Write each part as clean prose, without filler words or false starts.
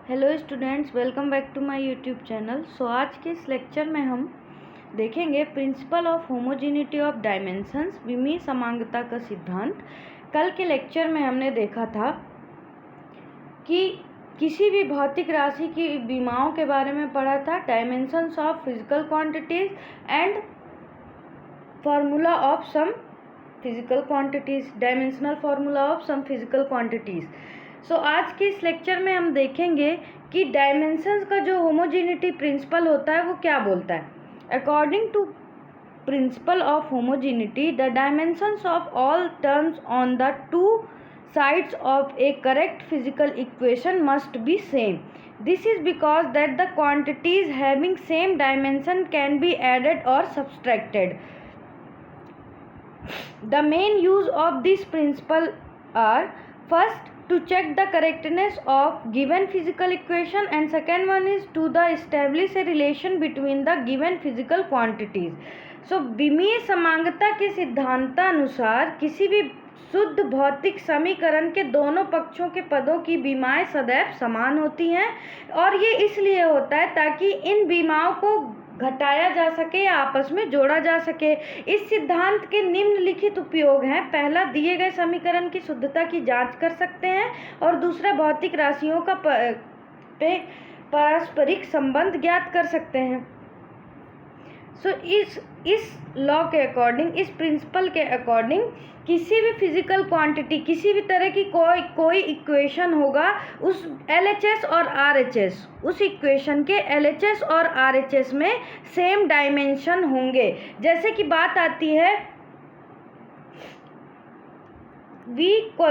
Hello students, welcome back to my YouTube channel. So आज के इस लेक्चर में हम देखेंगे principle of homogeneity of dimensions, विमीय समांगता का सिद्धांत। कल के लेक्चर में हमने देखा था कि किसी भी भौतिक राशि की विमाओं के बारे में पढ़ा था, dimensions of physical quantities and formula of some physical quantities, dimensional formula of some physical quantities. So आज के इस लेक्चर में हम देखेंगे कि डायमेंशंस का जो होमोजेनिटी प्रिंसिपल होता है वो क्या बोलता है। According to principle of homogeneity, the dimensions of all terms on the two sides of a correct physical equation must be same. This is because that the quantities having same dimension can be added or subtracted. The main use of this principle are: first, to check the correctness of given physical equation, and second one is to the establish a relation between the given physical quantities. So विमीय समांगता के सिद्धांतानुसार किसी भी शुद्ध भौतिक समीकरण के दोनों पक्षों के पदों की विमाएं सदैव समान होती हैं, और ये इसलिए होता है ताकि इन विमाओं को घटाया जा सके या आपस में जोड़ा जा सके। इस सिद्धांत के निम्नलिखित उपयोग हैं। पहला, दिए गए समीकरण की शुद्धता की जांच कर सकते हैं, और दूसरा, भौतिक राशियों का पारस्परिक संबंध ज्ञात कर सकते हैं। सो इस लॉ के अकॉर्डिंग, इस प्रिंसिपल के अकॉर्डिंग, किसी भी फिजिकल क्वांटिटी, किसी भी तरह की कोई इक्वेशन होगा, उस LHS और RHS, उस इक्वेशन के LHS और RHS में सेम डायमेंशन होंगे। जैसे कि बात आती है V =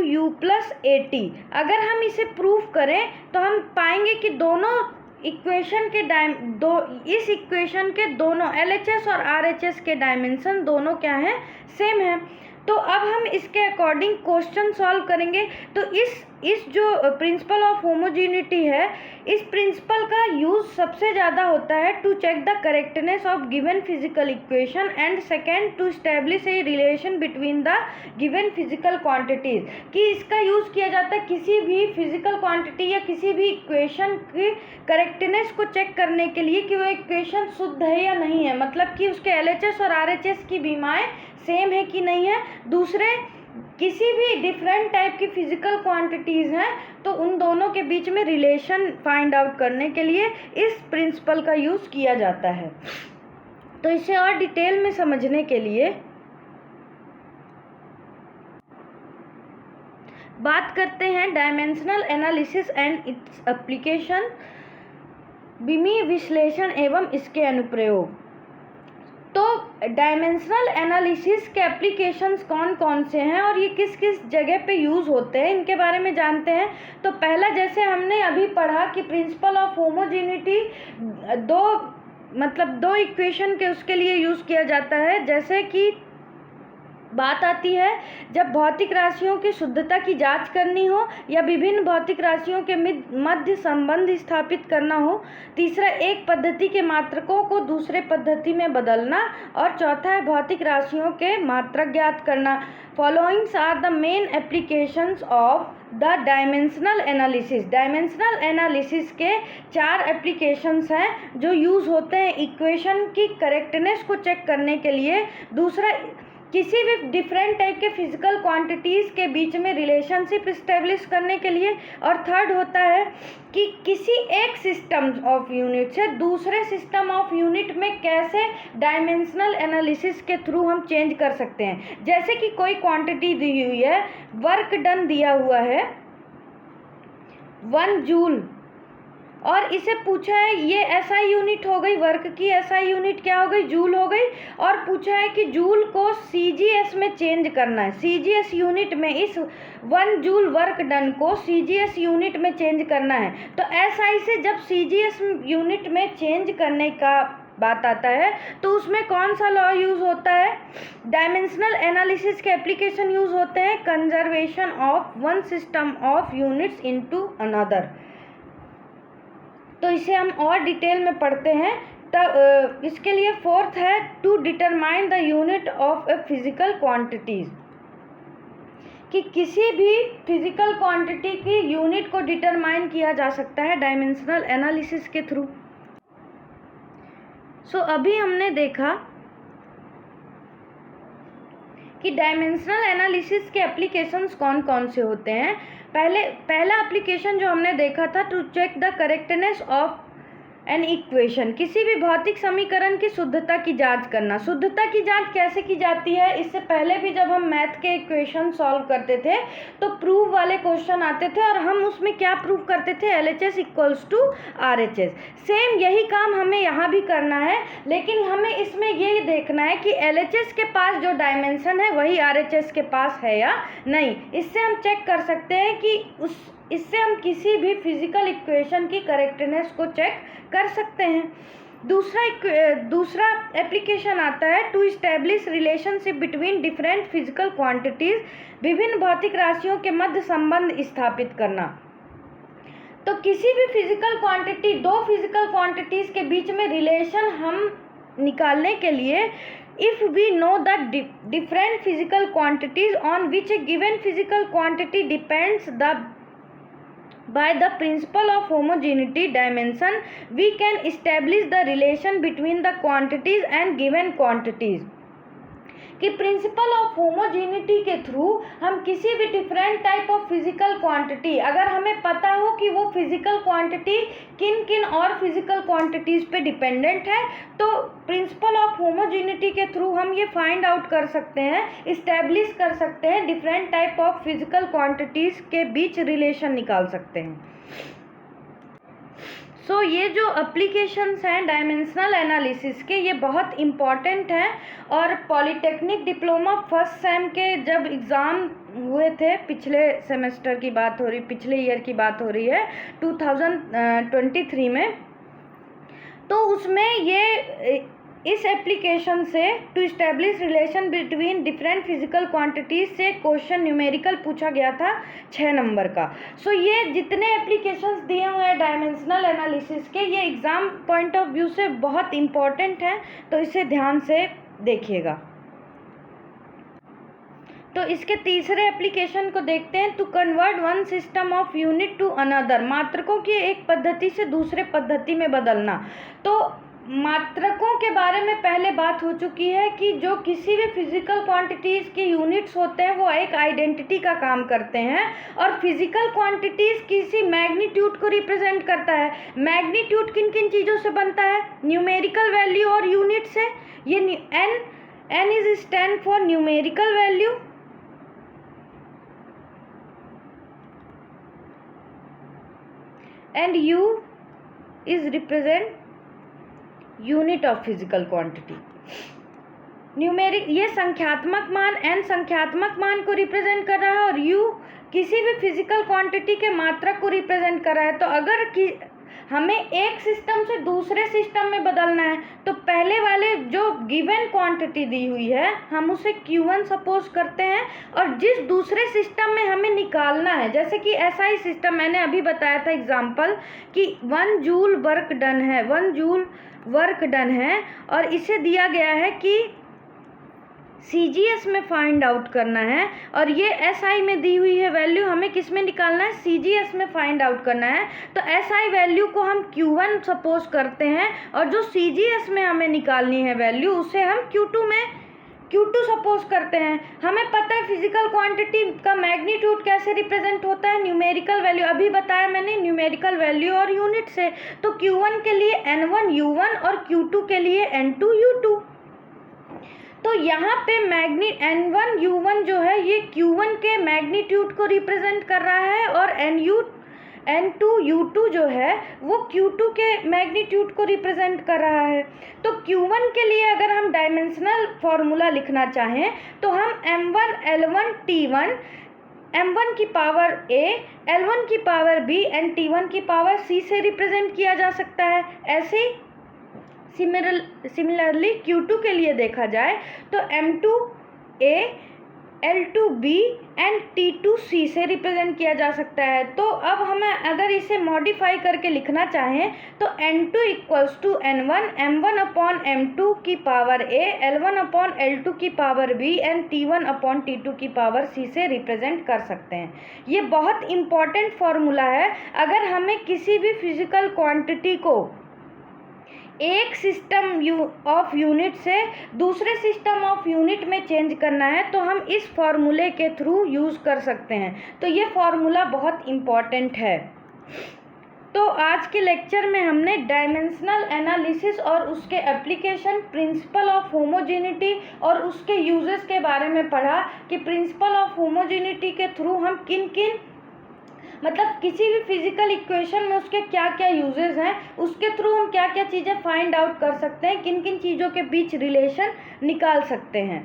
U + AT। अगर हम इसे प्रूफ करें तो हम पाएंगे कि दोनों इक्वेशन के इस इक्वेशन के दोनों LHS और RHS के डायमेंशन दोनों क्या हैं, सेम है। तो अब हम इसके अकॉर्डिंग क्वेश्चन सॉल्व करेंगे। तो इस जो प्रिंसिपल ऑफ होमोजेनिटी है, इस प्रिंसिपल का यूज सबसे ज़्यादा होता है to check the correctness of given physical equation, and second to establish a relation between the given physical quantities. कि इसका यूज़ किया जाता है किसी भी फिजिकल क्वांटिटी या किसी भी इक्वेशन की करेक्टनेस को चेक करने के लिए कि वो इक्वेशन शुद्ध है या नहीं है, मतलब कि उसके LHS और RHS की विमाएं सेम है कि नहीं है। दूसरे, किसी भी डिफरेंट टाइप की फिजिकल क्वांटिटीज़ हैं तो उन दोनों के बीच में रिलेशन फाइंड आउट करने के लिए इस प्रिंसिपल का यूज़ किया जाता है। तो इसे और डिटेल में समझने के लिए बात करते हैं dimensional analysis and its application, विमीय विश्लेषण एवं इसके अनुप्रयोग। तो डायमेंशनल एनालिसिस के एप्लीकेशंस कौन कौन से हैं और ये किस किस जगह पे यूज़ होते हैं, इनके बारे में जानते हैं। तो पहला, जैसे हमने अभी पढ़ा कि प्रिंसिपल ऑफ होमोजेनिटी दो इक्वेशन के उसके लिए यूज़ किया जाता है। जैसे कि बात आती है जब भौतिक राशियों की शुद्धता की जांच करनी हो या विभिन्न भौतिक राशियों के मध्य संबंध स्थापित करना हो। तीसरा, एक पद्धति के मात्रकों को दूसरे पद्धति में बदलना। और चौथा है भौतिक राशियों के मात्रक ज्ञात करना। Followings are the main applications of the dimensional analysis. Dimensional analysis के 4 एप्लीकेशंस हैं जो यूज़ होते हैं इक्वेशन की करेक्टनेस को चेक करने के लिए। दूसरा, किसी भी डिफरेंट टाइप के फिजिकल क्वांटिटीज़ के बीच में रिलेशनशिप इस्टेब्लिश करने के लिए। और थर्ड होता है कि किसी एक सिस्टम ऑफ यूनिट से दूसरे सिस्टम ऑफ यूनिट में कैसे डायमेंशनल एनालिसिस के थ्रू हम चेंज कर सकते हैं। जैसे कि कोई क्वांटिटी दी हुई है, वर्क डन दिया हुआ है 1 जूल, और इसे पूछा है, ये SI यूनिट हो गई, वर्क की SI यूनिट क्या हो गई, जूल हो गई। और पूछा है कि जूल को CGS में चेंज करना है, CGS यूनिट में इस 1 जूल वर्क डन को CGS यूनिट में चेंज करना है। तो SI से जब CGS यूनिट में चेंज करने का बात आता है तो उसमें कौन सा लॉ यूज़ होता है, डायमेंशनल एनालिसिस के एप्लीकेशन यूज़ होते हैं, conservation of one system of units into another. तो इसे हम और डिटेल में पढ़ते हैं। तब इसके लिए फोर्थ है to determine the unit of a physical quantities, कि किसी भी फिजिकल क्वांटिटी की यूनिट को डिटरमाइन किया जा सकता है डायमेंशनल एनालिसिस के थ्रू। सो अभी हमने देखा कि डायमेंशनल एनालिसिस के एप्लीकेशंस कौन कौन से होते हैं। पहला एप्लीकेशन जो हमने देखा था, to check the correctness of an equation, किसी भी भौतिक समीकरण की शुद्धता की जांच करना। शुद्धता की जांच कैसे की जाती है, इससे पहले भी जब हम मैथ के इक्वेशन सॉल्व करते थे तो प्रूव वाले क्वेश्चन आते थे और हम उसमें क्या प्रूव करते थे, LHS equals to RHS। Same यही काम हमें यहाँ भी करना है, लेकिन हमें इसमें ये देखना है कि LHS के पास जो डायमेंशन है वही RHS के पास है या नहीं। इससे हम चेक कर सकते हैं कि इससे हम किसी भी फिजिकल इक्वेशन की करेक्टनेस को चेक कर सकते हैं। दूसरा एप्लीकेशन आता है to establish relationship between different physical quantities, विभिन्न भौतिक राशियों के मध्य संबंध स्थापित करना। तो किसी भी फिजिकल क्वांटिटी, दो फिजिकल क्वांटिटीज के बीच में रिलेशन हम निकालने के लिए, if we know the different physical quantities on which a given physical quantity depends by the principle of homogeneity dimension, we can establish the relation between the quantities and given quantities। कि principal of homogeneity के through हम किसी भी different type of physical quantity, अगर हमें पता हो कि वो फिजिकल क्वांटिटी किन किन और फिजिकल क्वांटिटीज़ पे डिपेंडेंट है, तो प्रिंसिपल ऑफ होमोजेनिटी के थ्रू हम ये फाइंड आउट कर सकते हैं, इस्टेब्लिश कर सकते हैं, different type of physical quantities के बीच रिलेशन निकाल सकते हैं। सो ये जो एप्लीकेशंस हैं डायमेंशनल एनालिसिस के, ये बहुत इम्पॉर्टेंट हैं। और पॉलीटेक्निक डिप्लोमा फर्स्ट सेम के जब एग्ज़ाम हुए थे, पिछले सेमेस्टर की बात हो रही, पिछले ईयर की बात हो रही है 2023 में, तो उसमें ये इस एप्लीकेशन से to establish relation between different physical quantities से क्वेश्चन न्यूमेरिकल पूछा गया था 6 नंबर का। सो ये जितने एप्लीकेशंस दिए हुए हैं डायमेंशनल एनालिसिस के, ये एग्ज़ाम पॉइंट ऑफ व्यू से बहुत इम्पॉर्टेंट है, तो इसे ध्यान से देखिएगा। तो इसके तीसरे एप्लीकेशन को देखते हैं, to convert one system of unit to another, मात्रकों की एक पद्धति से दूसरे पद्धति में बदलना। तो मात्रकों के बारे में पहले बात हो चुकी है कि जो किसी भी फिजिकल क्वांटिटीज़ के यूनिट्स होते हैं वो एक आइडेंटिटी का काम करते हैं, और फिजिकल क्वांटिटीज़ किसी मैग्नीट्यूड को रिप्रेजेंट करता है। मैग्नीट्यूड किन किन चीज़ों से बनता है, न्यूमेरिकल वैल्यू और यूनिट से। ये N is stand for numerical value, and U is represent unit of physical quantity. Numeric, ये संख्यात्मक मान, एन संख्यात्मक मान को रिप्रेजेंट कर रहा है और यू किसी भी फिजिकल क्वांटिटी के मात्रक को रिप्रेजेंट कर रहा है। तो अगर हमें एक सिस्टम से दूसरे सिस्टम में बदलना है, तो पहले वाले जो गिवन क्वांटिटी दी हुई है हम उसे Q1 सपोज करते हैं, और जिस दूसरे सिस्टम में हमें निकालना है, जैसे कि SI सिस्टम, मैंने अभी बताया था एग्जांपल कि 1 जूल वर्क डन है, 1 जूल वर्क डन है, और इसे दिया गया है कि CGS में फाइंड आउट करना है, और ये SI में दी हुई है वैल्यू, हमें किस में निकालना है, CGS में फाइंड आउट करना है। तो SI वैल्यू को हम Q1 सपोज करते हैं, और जो CGS में हमें निकालनी है वैल्यू, उसे हम Q2 सपोज करते हैं। हमें पता है फिजिकल क्वांटिटी का मैग्नीट्यूड कैसे रिप्रेजेंट होता है, न्यूमेरिकल वैल्यू, अभी बताया मैंने, न्यूमेरिकल वैल्यू और यूनिट से। तो Q1 के लिए N1U1 और Q2 के लिए N2U2। तो यहाँ पे N1U1 जो है ये Q1 के मैग्नीट्यूड को रिप्रेजेंट कर रहा है, और N2U2 जो है वो Q2 के मैग्नीट्यूड को रिप्रेजेंट कर रहा है। तो Q1 के लिए अगर हम डायमेंशनल फॉर्मूला लिखना चाहें तो हम M1 L1 T1, M1 की पावर A, L1 की पावर B एंड T1 की पावर C से रिप्रेजेंट किया जा सकता है। ऐसे ही सिमिलरली Q2 के लिए देखा जाए तो M2A L2B एंड T2C से रिप्रेजेंट किया जा सकता है। तो अब हमें अगर इसे मॉडिफाई करके लिखना चाहें तो N2 equals to N1 M1 upon M2 की power A, L1 upon L2 की power B and T1 upon T2 की पावर C से रिप्रेजेंट कर सकते हैं। ये बहुत इम्पॉर्टेंट फॉर्मूला है। अगर हमें किसी भी फिजिकल क्वांटिटी को एक सिस्टम ऑफ यूनिट से दूसरे सिस्टम ऑफ यूनिट में चेंज करना है तो हम इस फॉर्मूले के थ्रू यूज़ कर सकते हैं। तो ये फॉर्मूला बहुत इम्पॉर्टेंट है। तो आज के लेक्चर में हमने डायमेंशनल एनालिसिस और उसके एप्लीकेशन, प्रिंसिपल ऑफ होमोजेनिटी और उसके यूजेस के बारे में पढ़ा कि प्रिंसिपल ऑफ होमोजेनिटी के थ्रू हम किन किन मतलब किसी भी फिजिकल इक्वेशन में उसके क्या क्या यूजेस हैं, उसके थ्रू हम क्या क्या चीज़ें फाइंड आउट कर सकते हैं, किन किन चीज़ों के बीच रिलेशन निकाल सकते हैं।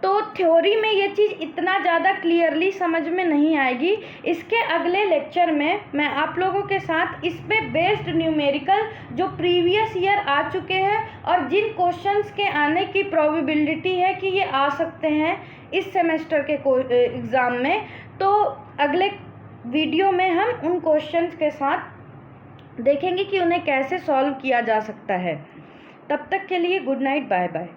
तो थ्योरी में ये चीज़ इतना ज़्यादा क्लियरली समझ में नहीं आएगी। इसके अगले लेक्चर में मैं आप लोगों के साथ इस पे बेस्ड न्यूमेरिकल जो प्रीवियस ईयर आ चुके हैं और जिन क्वेश्चंस के आने की प्रोबेबिलिटी है कि ये आ सकते हैं इस सेमेस्टर के एग्ज़ाम में, तो अगले वीडियो में हम उन क्वेश्चंस के साथ देखेंगे कि उन्हें कैसे सॉल्व किया जा सकता है। तब तक के लिए गुड नाइट, बाय बाय।